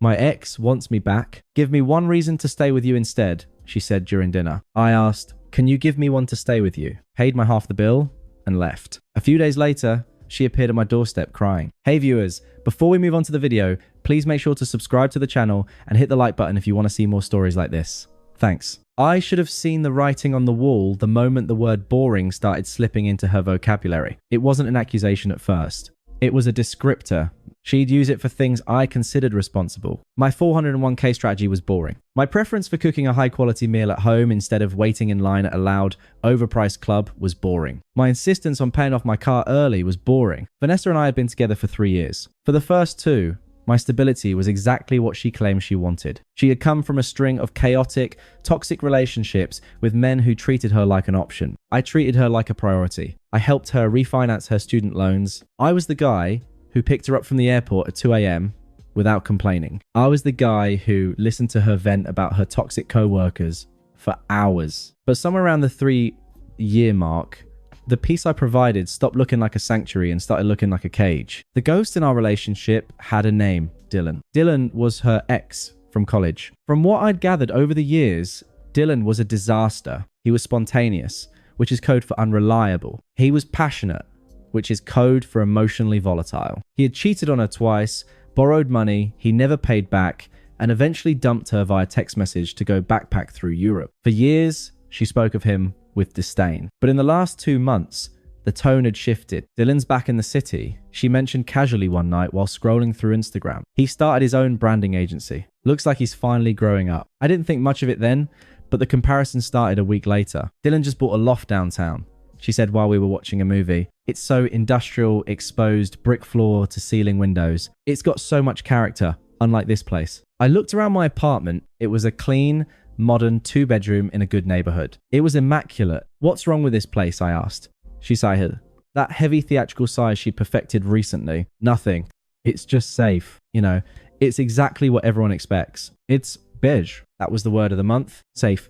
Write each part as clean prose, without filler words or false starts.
My ex wants me back. Give me one reason to stay with you instead, she said during dinner. I asked, can you give me one to stay with you? Paid my half the bill and left. A few days later, she appeared at my doorstep crying. Hey viewers, before we move on to the video, please make sure to subscribe to the channel and hit the like button if you want to see more stories like this. Thanks. I should have seen the writing on the wall the moment the word boring started slipping into her vocabulary. It wasn't an accusation at first. It was a descriptor. She'd use it for things I considered responsible. My 401k strategy was boring. My preference for cooking a high-quality meal at home instead of waiting in line at a loud, overpriced club was boring. My insistence on paying off my car early was boring. Vanessa and I had been together for 3 years. For the first 2, my stability was exactly what she claimed she wanted. She had come from a string of chaotic, toxic relationships with men who treated her like an option. I treated her like a priority. I helped her refinance her student loans. I was the guy who picked her up from the airport at 2 a.m. without complaining. I was the guy who listened to her vent about her toxic co-workers for hours. But somewhere around the 3-year mark, the peace I provided stopped looking like a sanctuary and started looking like a cage. The ghost in our relationship had a name, Dylan. Dylan was her ex from college. From what I'd gathered over the years, Dylan was a disaster. He was spontaneous, which is code for unreliable. He was passionate, which is code for emotionally volatile. He had cheated on her twice, borrowed money he never paid back, and eventually dumped her via text message to go backpack through Europe. For years, she spoke of him with disdain. But in the last 2 months, the tone had shifted. Dylan's back in the city. She mentioned casually one night while scrolling through Instagram. He started his own branding agency. Looks like he's finally growing up. I didn't think much of it then, but the comparison started a week later. Dylan just bought a loft downtown, she said while we were watching a movie. It's so industrial, exposed, brick floor to ceiling windows. It's got so much character, unlike this place. I looked around my apartment. It was a clean, modern 2-bedroom in a good neighborhood. It was immaculate. What's wrong with this place? I asked. She sighed. That heavy theatrical sigh she'd perfected recently. Nothing. It's just safe. You know, it's exactly what everyone expects. It's beige. That was the word of the month. Safe.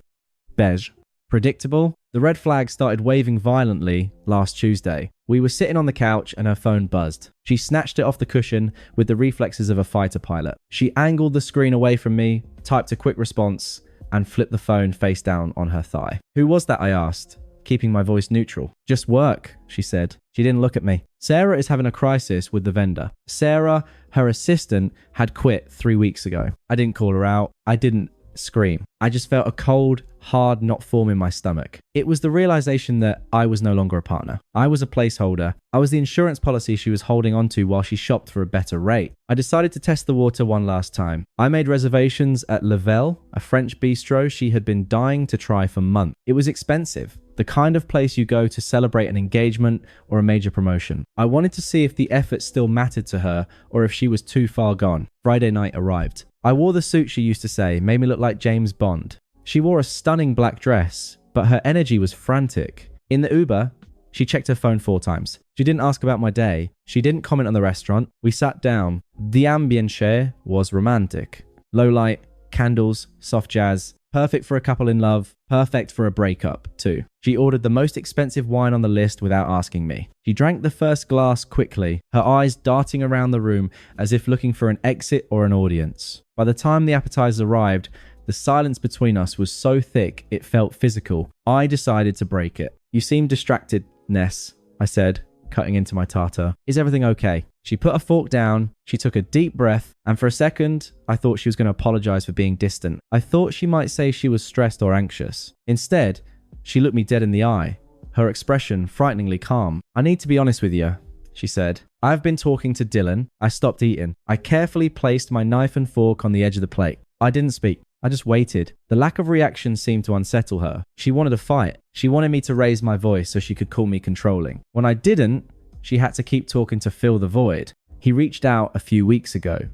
Beige. Predictable. The red flag started waving violently last Tuesday. We were sitting on the couch and her phone buzzed. She snatched it off the cushion with the reflexes of a fighter pilot. She angled the screen away from me, typed a quick response, and flipped the phone face down on her thigh. Who was that? I asked, keeping my voice neutral. Just work, she said. She didn't look at me. Sarah is having a crisis with the vendor. Sarah, her assistant, had quit 3 weeks ago. I didn't call her out. I didn't scream. I just felt a cold, hard knot form in my stomach. It was the realization that I was no longer a partner. I was a placeholder. I was the insurance policy she was holding onto while she shopped for a better rate. I decided to test the water one last time. I made reservations at Lavelle, a French bistro she had been dying to try for months. It was expensive, the kind of place you go to celebrate an engagement or a major promotion. I wanted to see if the effort still mattered to her or if she was too far gone. Friday night arrived. I wore the suit she used to say, made me look like James Bond. She wore a stunning black dress, but her energy was frantic. In the Uber, she checked her phone 4 times. She didn't ask about my day. She didn't comment on the restaurant. We sat down. The ambience was romantic. Low light, candles, soft jazz. Perfect for a couple in love. Perfect for a breakup, too. She ordered the most expensive wine on the list without asking me. She drank the first glass quickly, her eyes darting around the room as if looking for an exit or an audience. By the time the appetizers arrived, the silence between us was so thick it felt physical. I decided to break it. You seem distracted, Ness, I said, cutting into my tartar. Is everything okay? She put a fork down, she took a deep breath, and for a second, I thought she was going to apologize for being distant. I thought she might say she was stressed or anxious. Instead, she looked me dead in the eye, her expression frighteningly calm. I need to be honest with you, she said. I've been talking to Dylan. I stopped eating. I carefully placed my knife and fork on the edge of the plate. I didn't speak. I just waited. The lack of reaction seemed to unsettle her. She wanted a fight. She wanted me to raise my voice so she could call me controlling. When I didn't, she had to keep talking to fill the void. He reached out a few weeks ago,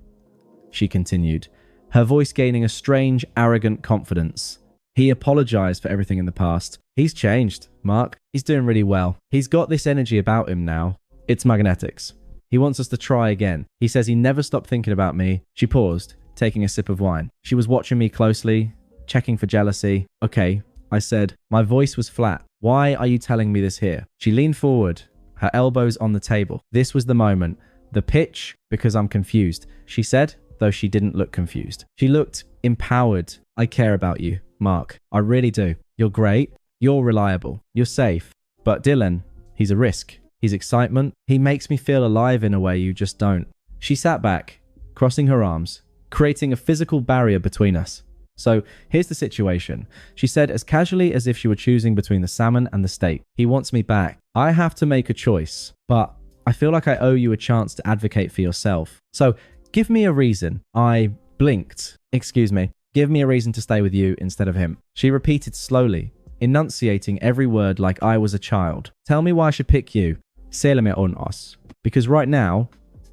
she continued, her voice gaining a strange, arrogant confidence. He apologized for everything in the past. He's changed, Mark. He's doing really well. He's got this energy about him now. It's magnetics. He wants us to try again. He says he never stopped thinking about me. She paused, taking a sip of wine. She was watching me closely, checking for jealousy. Okay, I said. My voice was flat. Why are you telling me this here? She leaned forward, her elbows on the table. This was the moment. The pitch, because I'm confused. She said, though she didn't look confused. She looked empowered. I care about you, Mark. I really do. You're great. You're reliable. You're safe. But Dylan, he's a risk. He's excitement. He makes me feel alive in a way you just don't. She sat back, crossing her arms, creating a physical barrier between us. So here's the situation. She said as casually as if she were choosing between the salmon and the steak. He wants me back. I have to make a choice, but I feel like I owe you a chance to advocate for yourself. So give me a reason. I blinked. Excuse me. Give me a reason to stay with you instead of him. She repeated slowly, enunciating every word like I was a child. Tell me why I should pick you. Seleme on us. Because right now,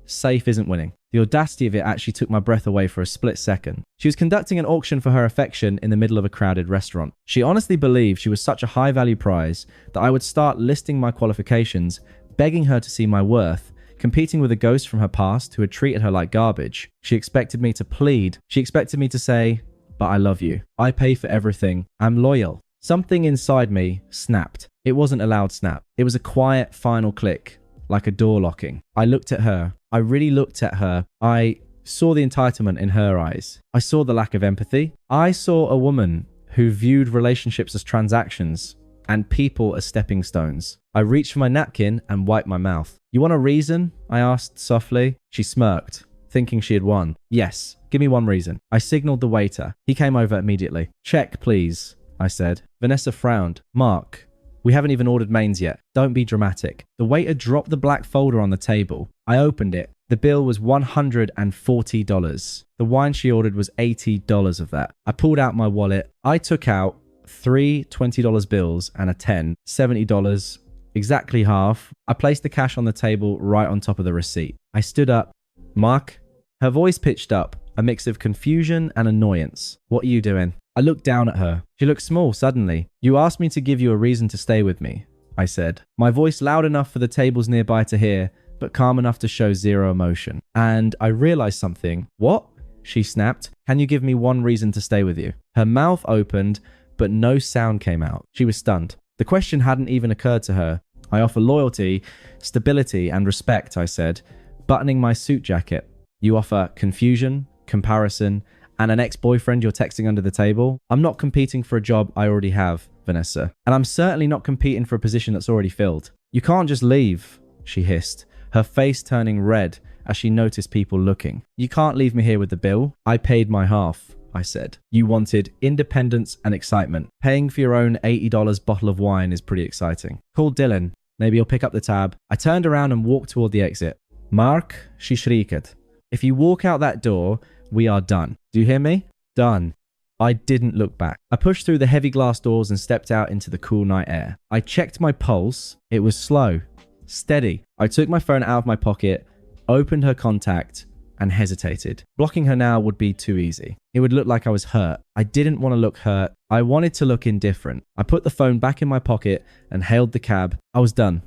safe isn't winning. The audacity of it actually took my breath away for a split second. She was conducting an auction for her affection in the middle of a crowded restaurant. She honestly believed she was such a high-value prize that I would start listing my qualifications, begging her to see my worth, competing with a ghost from her past who had treated her like garbage. She expected me to plead. She expected me to say, but I love you. I pay for everything. I'm loyal. Something inside me snapped. It wasn't a loud snap. It was a quiet final click, like a door locking. I looked at her. I really looked at her. I saw the entitlement in her eyes. I saw the lack of empathy. I saw a woman who viewed relationships as transactions and people as stepping stones. I reached for my napkin and wiped my mouth. You want a reason? I asked softly. She smirked, thinking she had won. Yes, give me one reason. I signaled the waiter. He came over immediately. Check, please, I said. Vanessa frowned. Mark, we haven't even ordered mains yet. Don't be dramatic. The waiter dropped the black folder on the table. I opened it. The bill was $140. The wine she ordered was $80 of that. I pulled out my wallet. I took out 3 $20 bills and a 10, $70, exactly half. I placed the cash on the table right on top of the receipt. I stood up. Mark? Her voice pitched up, a mix of confusion and annoyance. What are you doing? I looked down at her. She looked small suddenly. You asked me to give you a reason to stay with me, I said. My voice loud enough for the tables nearby to hear, but calm enough to show zero emotion. And I realized something. What? She snapped. Can you give me one reason to stay with you? Her mouth opened, but no sound came out. She was stunned. The question hadn't even occurred to her. I offer loyalty, stability, and respect, I said, buttoning my suit jacket. You offer confusion, comparison, and an ex-boyfriend you're texting under the table. I'm not competing for a job I already have, Vanessa. And I'm certainly not competing for a position that's already filled. You can't just leave, she hissed, her face turning red as she noticed people looking. You can't leave me here with the bill. I paid my half, I said. You wanted independence and excitement. Paying for your own $80 bottle of wine is pretty exciting. Call Dylan. Maybe he'll pick up the tab. I turned around and walked toward the exit. Mark, she shrieked. If you walk out that door, we are done. Do you hear me? Done. I didn't look back. I pushed through the heavy glass doors and stepped out into the cool night air. I checked my pulse. It was slow, steady. I took my phone out of my pocket, opened her contact, and hesitated. Blocking her now would be too easy. It would look like I was hurt. I didn't want to look hurt. I wanted to look indifferent. I put the phone back in my pocket and hailed the cab. I was done,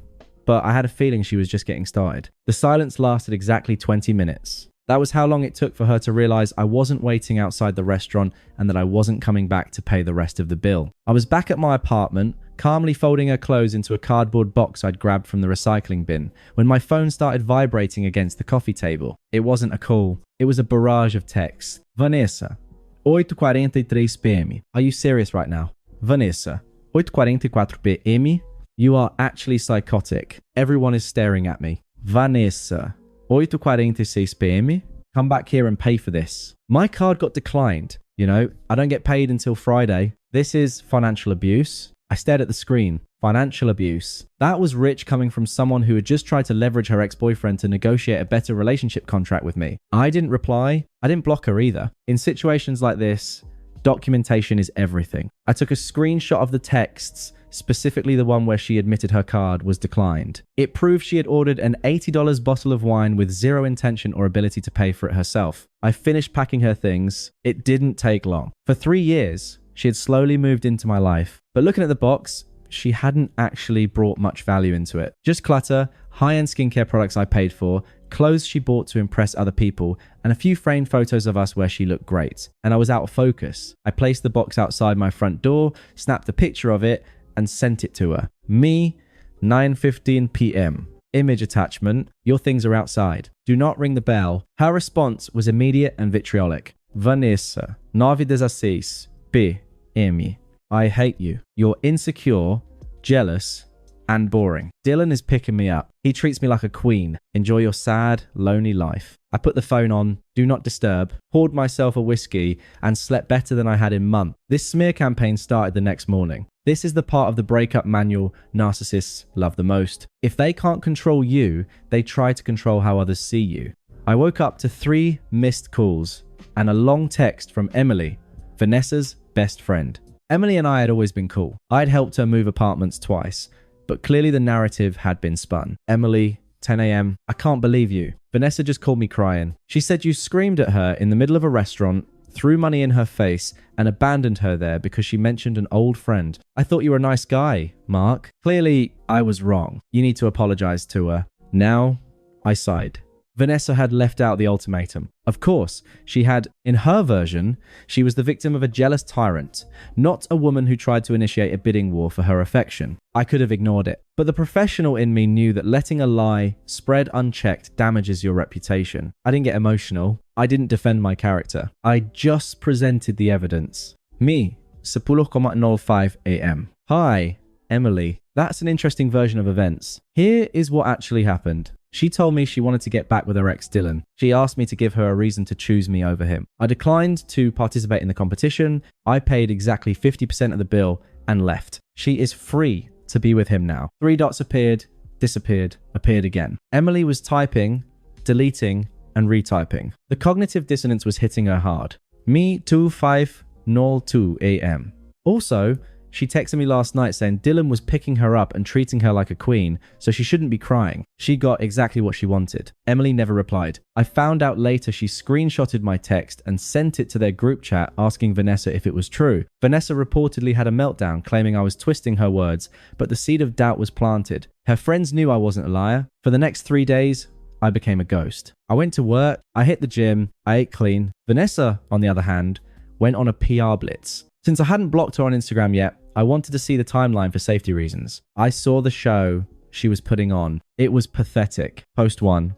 but I had a feeling she was just getting started. The silence lasted exactly 20 minutes. That was how long it took for her to realize I wasn't waiting outside the restaurant and that I wasn't coming back to pay the rest of the bill. I was back at my apartment, calmly folding her clothes into a cardboard box I'd grabbed from the recycling bin, when my phone started vibrating against the coffee table. It wasn't a call. It was a barrage of texts. Vanessa, 8:43 p.m. Are you serious right now? Vanessa, 8:44 p.m. You are actually psychotic. Everyone is staring at me. Vanessa, 8:46 p.m. Come back here and pay for this. My card got declined. You know, I don't get paid until Friday. This is financial abuse. I stared at the screen. Financial abuse. That was rich coming from someone who had just tried to leverage her ex-boyfriend to negotiate a better relationship contract with me. I didn't reply. I didn't block her either. In situations like this, documentation is everything. I took a screenshot of the texts, specifically the one where she admitted her card was declined. It proved she had ordered an $80 bottle of wine with zero intention or ability to pay for it herself. I finished packing her things. It didn't take long. For 3 years, she had slowly moved into my life. But looking at the box, she hadn't actually brought much value into it. Just clutter, high-end skincare products I paid for, clothes she bought to impress other people, and a few framed photos of us where she looked great. And I was out of focus. I placed the box outside my front door, snapped a picture of it, and sent it to her. Me, 9:15 p.m. Image attachment. Your things are outside. Do not ring the bell. Her response was immediate and vitriolic. Vanessa, 9:16 p.m. I hate you. You're insecure, jealous, and boring. Dylan is picking me up. He treats me like a queen. Enjoy your sad, lonely life. I put the phone on, do not disturb, poured myself a whiskey, and slept better than I had in months. This smear campaign started the next morning. This is the part of the breakup manual narcissists love the most. If they can't control you, they try to control how others see you. I woke up to 3 missed calls and a long text from Emily, Vanessa's best friend. Emily and I had always been cool. I'd helped her move apartments twice, but clearly the narrative had been spun. Emily, 10 a.m. I can't believe you. Vanessa just called me crying. She said you screamed at her in the middle of a restaurant, threw money in her face, and abandoned her there because she mentioned an old friend. I thought you were a nice guy, Mark. Clearly, I was wrong. You need to apologize to her. Now, I sighed. Vanessa had left out the ultimatum. Of course, she had, in her version, she was the victim of a jealous tyrant, not a woman who tried to initiate a bidding war for her affection. I could have ignored it. But the professional in me knew that letting a lie spread unchecked damages your reputation. I didn't get emotional. I didn't defend my character. I just presented the evidence. Me, 10:05 a.m. Hi, Emily. That's an interesting version of events. Here is what actually happened. She told me she wanted to get back with her ex Dylan. She asked me to give her a reason to choose me over him. I declined to participate in the competition. I paid exactly 50% of the bill and left. She is free to be with him now. 3 dots appeared, disappeared, appeared again. Emily was typing, deleting, and retyping. The cognitive dissonance was hitting her hard. Me 25:02 a.m. Also, she texted me last night saying Dylan was picking her up and treating her like a queen, so she shouldn't be crying. She got exactly what she wanted. Emily never replied. I found out later she screenshotted my text and sent it to their group chat asking Vanessa if it was true. Vanessa reportedly had a meltdown claiming I was twisting her words, but the seed of doubt was planted. Her friends knew I wasn't a liar. For the next 3 days, I became a ghost. I went to work, I hit the gym, I ate clean. Vanessa, on the other hand, went on a PR blitz. Since I hadn't blocked her on Instagram yet, I wanted to see the timeline for safety reasons. I saw the show she was putting on. It was pathetic. Post 1.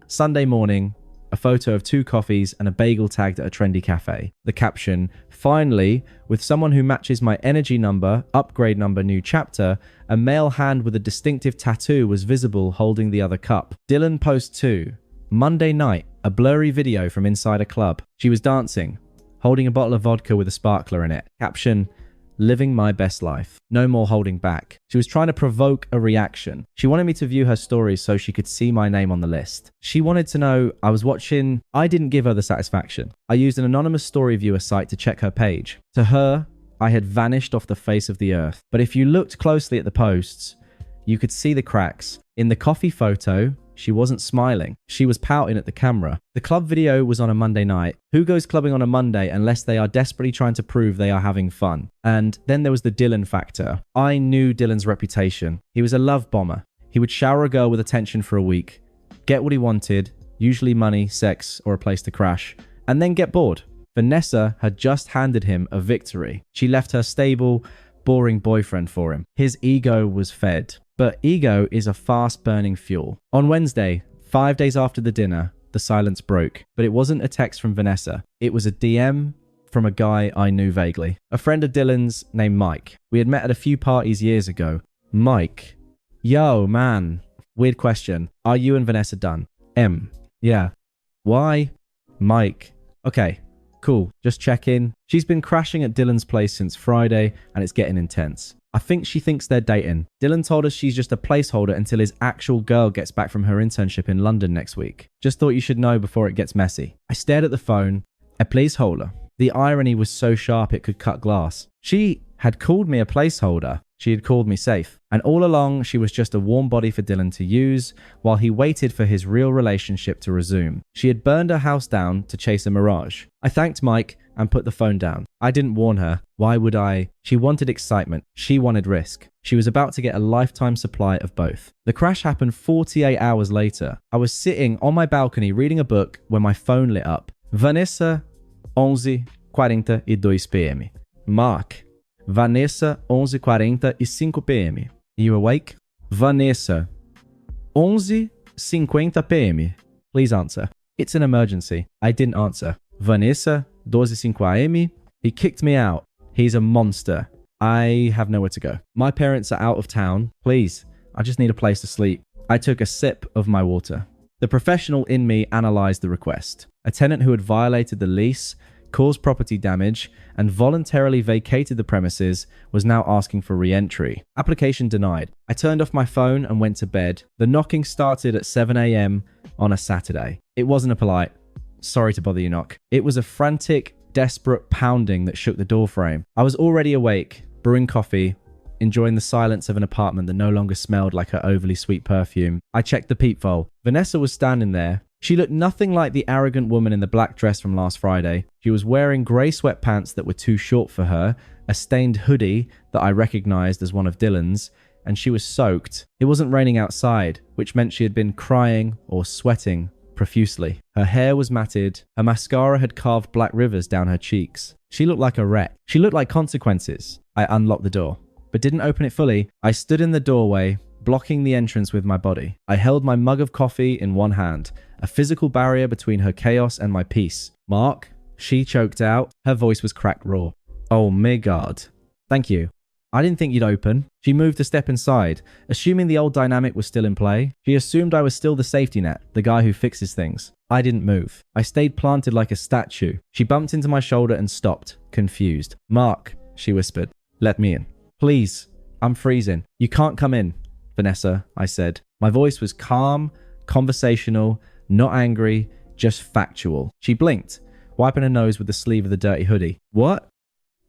Sunday morning, a photo of 2 coffees and a bagel tagged at a trendy cafe. The caption, finally, with someone who matches my energy number, upgrade number, new chapter, a male hand with a distinctive tattoo was visible holding the other cup. Dylan post 2. Monday night, a blurry video from inside a club. She was dancing, holding a bottle of vodka with a sparkler in it. Caption, living my best life. No more holding back. She was trying to provoke a reaction. She wanted me to view her stories so she could see my name on the list. She wanted to know I was watching. I didn't give her the satisfaction. I used an anonymous story viewer site to check her page. To her, I had vanished off the face of the earth. But if you looked closely at the posts, you could see the cracks. In the coffee photo, she wasn't smiling. She was pouting at the camera. The club video was on a Monday night. Who goes clubbing on a Monday unless they are desperately trying to prove they are having fun? And then there was the Dylan factor. I knew Dylan's reputation. He was a love bomber. He would shower a girl with attention for a week, get what he wanted, usually money, sex, or a place to crash, and then get bored. Vanessa had just handed him a victory. She left her stable, boring boyfriend for him. His ego was fed. But ego is a fast-burning fuel. On Wednesday, 5 days after the dinner, the silence broke. But it wasn't a text from Vanessa. It was a DM from a guy I knew vaguely. A friend of Dylan's named Mike. We had met at a few parties years ago. Mike. Yo, man. Weird question. Are you and Vanessa done? M. Yeah. Why? Mike. Okay. Cool. Just check in. She's been crashing at Dylan's place since Friday, and it's getting intense. I think she thinks they're dating. Dylan told us she's just a placeholder until his actual girl gets back from her internship in London next week. Just thought you should know before it gets messy. I stared at the phone. A placeholder. The irony was so sharp it could cut glass. She had called me a placeholder. She had called me safe. And all along, she was just a warm body for Dylan to use while he waited for his real relationship to resume. She had burned her house down to chase a mirage. I thanked Mike and put the phone down. I didn't warn her. Why would I? She wanted excitement. She wanted risk. She was about to get a lifetime supply of both. The crash happened 48 hours later. I was sitting on my balcony reading a book when my phone lit up. Vanessa, 11:42 p.m. Mark. Vanessa, 11:45 p.m. Are you awake? Vanessa, 11:50 p.m. Please answer. It's an emergency. I didn't answer. Vanessa, 12:05 a.m. He kicked me out. He's a monster. I have nowhere to go. My parents are out of town. Please, I just need a place to sleep. I took a sip of my water. The professional in me analyzed the request. A tenant who had violated the lease, caused property damage, and voluntarily vacated the premises was now asking for re-entry. Application denied. I turned off my phone and went to bed. The knocking started at 7 a.m. on a Saturday. It wasn't a polite, "Sorry to bother you" knock. It was a frantic, desperate pounding that shook the doorframe. I was already awake, brewing coffee, enjoying the silence of an apartment that no longer smelled like her overly sweet perfume. I checked the peephole. Vanessa was standing there. She looked nothing like the arrogant woman in the black dress from last Friday. She was wearing grey sweatpants that were too short for her, a stained hoodie that I recognized as one of Dylan's, and she was soaked. It wasn't raining outside, which meant she had been crying or sweating profusely. Her hair was matted. Her mascara had carved black rivers down her cheeks. She looked like a wreck. She looked like consequences. I unlocked the door, but didn't open it fully. I stood in the doorway, blocking the entrance with my body. I held my mug of coffee in one hand, a physical barrier between her chaos and my peace. "Mark," she choked out. Her voice was cracked raw. "Oh my God. Thank you. I didn't think you'd open." She moved a step inside, assuming the old dynamic was still in play. She assumed I was still the safety net, the guy who fixes things. I didn't move. I stayed planted like a statue. She bumped into my shoulder and stopped, confused. "Mark," she whispered. "Let me in. Please. I'm freezing." "You can't come in, Vanessa," I said. My voice was calm, conversational, not angry, just factual. She blinked, wiping her nose with the sleeve of the dirty hoodie. "What?"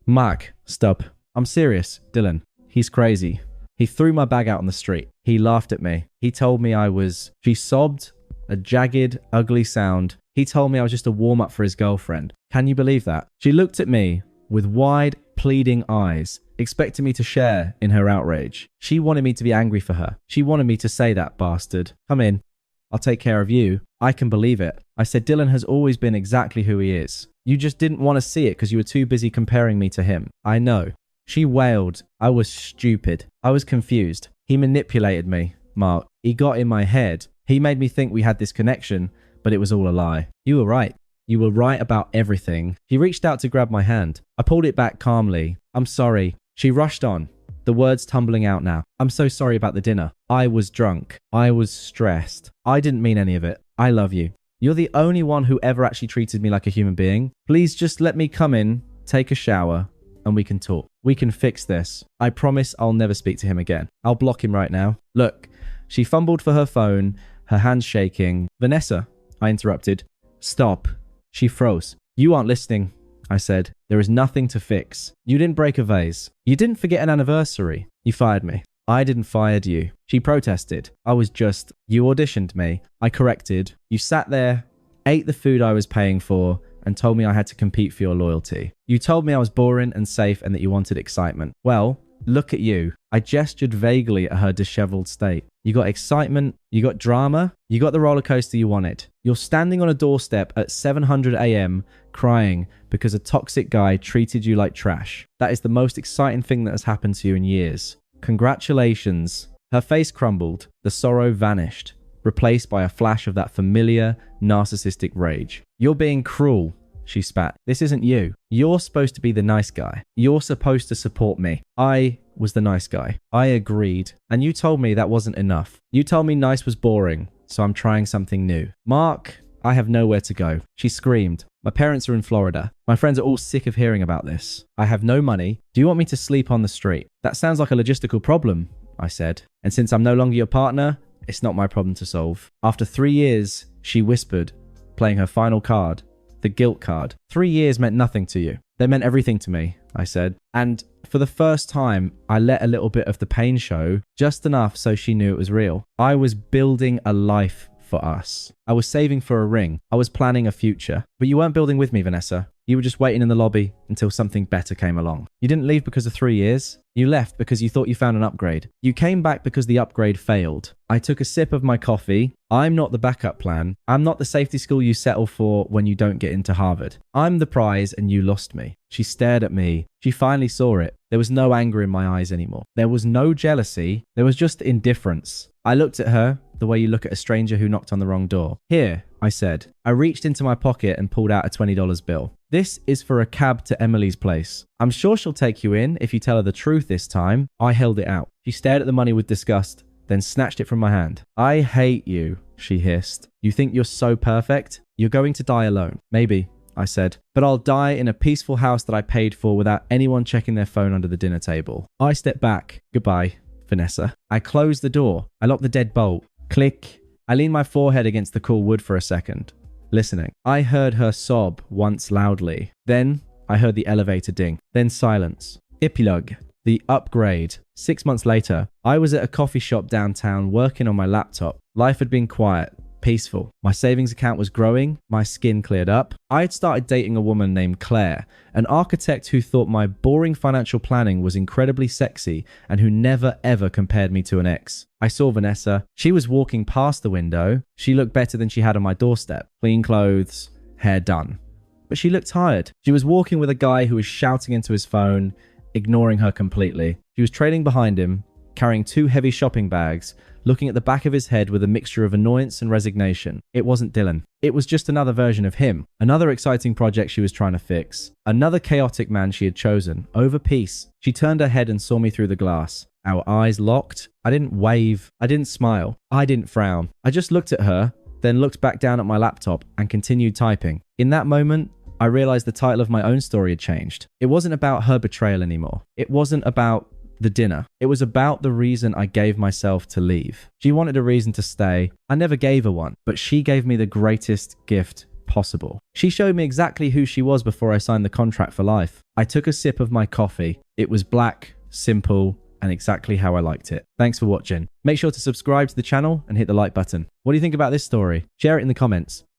"Mark, stop. I'm serious, Dylan. He's crazy. He threw my bag out on the street. He laughed at me. He told me I was..." She sobbed, a jagged, ugly sound. "He told me I was just a warm-up for his girlfriend. Can you believe that?" She looked at me with wide, pleading eyes, expecting me to share in her outrage. She wanted me to be angry for her. She wanted me to say that bastard. "Come in. I'll take care of you." I can believe it. I said, "Dylan has always been exactly who he is. You just didn't want to see it because you were too busy comparing me to him." "I know." She wailed. I was stupid. I was confused. "He manipulated me, Mark. He got in my head. He made me think we had this connection, but it was all a lie." "You were right. You were right about everything." He reached out to grab my hand. I pulled it back calmly. "I'm sorry." She rushed on, the words tumbling out now. "I'm so sorry about the dinner. I was drunk. I was stressed. I didn't mean any of it. I love you. You're the only one who ever actually treated me like a human being. Please just let me come in, take a shower, and we can talk. We can fix this. I promise I'll never speak to him again. I'll block him right now." "Look." She fumbled for her phone, her hands shaking. "Vanessa," I interrupted. "Stop." She froze. "You aren't listening," I said. "There is nothing to fix. You didn't break a vase. You didn't forget an anniversary. You fired me." "I didn't fire you." She protested. You auditioned me. I corrected. "You sat there, ate the food I was paying for, and told me I had to compete for your loyalty. You told me I was boring and safe and that you wanted excitement. Well, look at you." I gestured vaguely at her disheveled state. "You got excitement, you got drama, you got the roller coaster you wanted. You're standing on a doorstep at 700 a.m. crying because a toxic guy treated you like trash. That is the most exciting thing that has happened to you in years. Congratulations." Her face crumbled. The sorrow vanished, replaced by a flash of that familiar, narcissistic rage. "You're being cruel," she spat. "This isn't you. You're supposed to be the nice guy. You're supposed to support me." I was the nice guy. I agreed. "And you told me that wasn't enough. You told me nice was boring, so I'm trying something new." "Mark, I have nowhere to go." She screamed. "My parents are in Florida. My friends are all sick of hearing about this. I have no money. Do you want me to sleep on the street?" "That sounds like a logistical problem," I said. "And since I'm no longer your partner, it's not my problem to solve." After 3 years, she whispered, playing her final card, the guilt card. 3 years meant nothing to you." "They meant everything to me," I said. And for the first time, I let a little bit of the pain show, just enough so she knew it was real. I was building a life for us. I was saving for a ring. I was planning a future. But you weren't building with me, Vanessa. You were just waiting in the lobby until something better came along. You didn't leave because of 3 years. You left because you thought you found an upgrade. You came back because the upgrade failed. I took a sip of my coffee. I'm not the backup plan. I'm not the safety school you settle for when you don't get into Harvard. I'm the prize and you lost me. She stared at me. She finally saw it. There was no anger in my eyes anymore. There was no jealousy. There was just indifference. I looked at her the way you look at a stranger who knocked on the wrong door. Here, I said. I reached into my pocket and pulled out a $20 bill. This is for a cab to Emily's place. I'm sure she'll take you in if you tell her the truth this time. I held it out. She stared at the money with disgust, then snatched it from my hand. I hate you, she hissed. You think you're so perfect? You're going to die alone. Maybe, I said, but I'll die in a peaceful house that I paid for without anyone checking their phone under the dinner table. I stepped back. Goodbye, Vanessa. I closed the door. I locked the dead bolt. Click. I leaned my forehead against the cool wood for a second, listening. I heard her sob once loudly. Then I heard the elevator ding. Then silence. Epilogue. The upgrade. 6 months later, I was at a coffee shop downtown working on my laptop. Life had been quiet, peaceful. My savings account was growing. My skin cleared up. I had started dating a woman named Claire, an architect who thought my boring financial planning was incredibly sexy and who never ever compared me to an ex. I saw Vanessa. She was walking past the window. She looked better than she had on my doorstep. Clean clothes, hair done. But she looked tired. She was walking with a guy who was shouting into his phone, ignoring her completely. She was trailing behind him, carrying 2 heavy shopping bags, looking at the back of his head with a mixture of annoyance and resignation. It wasn't Dylan. It was just another version of him. Another exciting project she was trying to fix. Another chaotic man she had chosen, over peace. She turned her head and saw me through the glass. Our eyes locked. I didn't wave. I didn't smile. I didn't frown. I just looked at her, then looked back down at my laptop and continued typing. In that moment, I realized the title of my own story had changed. It wasn't about her betrayal anymore. It wasn't about the dinner. It was about the reason I gave myself to leave. She wanted a reason to stay. I never gave her one, but she gave me the greatest gift possible. She showed me exactly who she was before I signed the contract for life. I took a sip of my coffee. It was black, simple, and exactly how I liked it. Thanks for watching. Make sure to subscribe to the channel and hit the like button. What do you think about this story? Share it in the comments.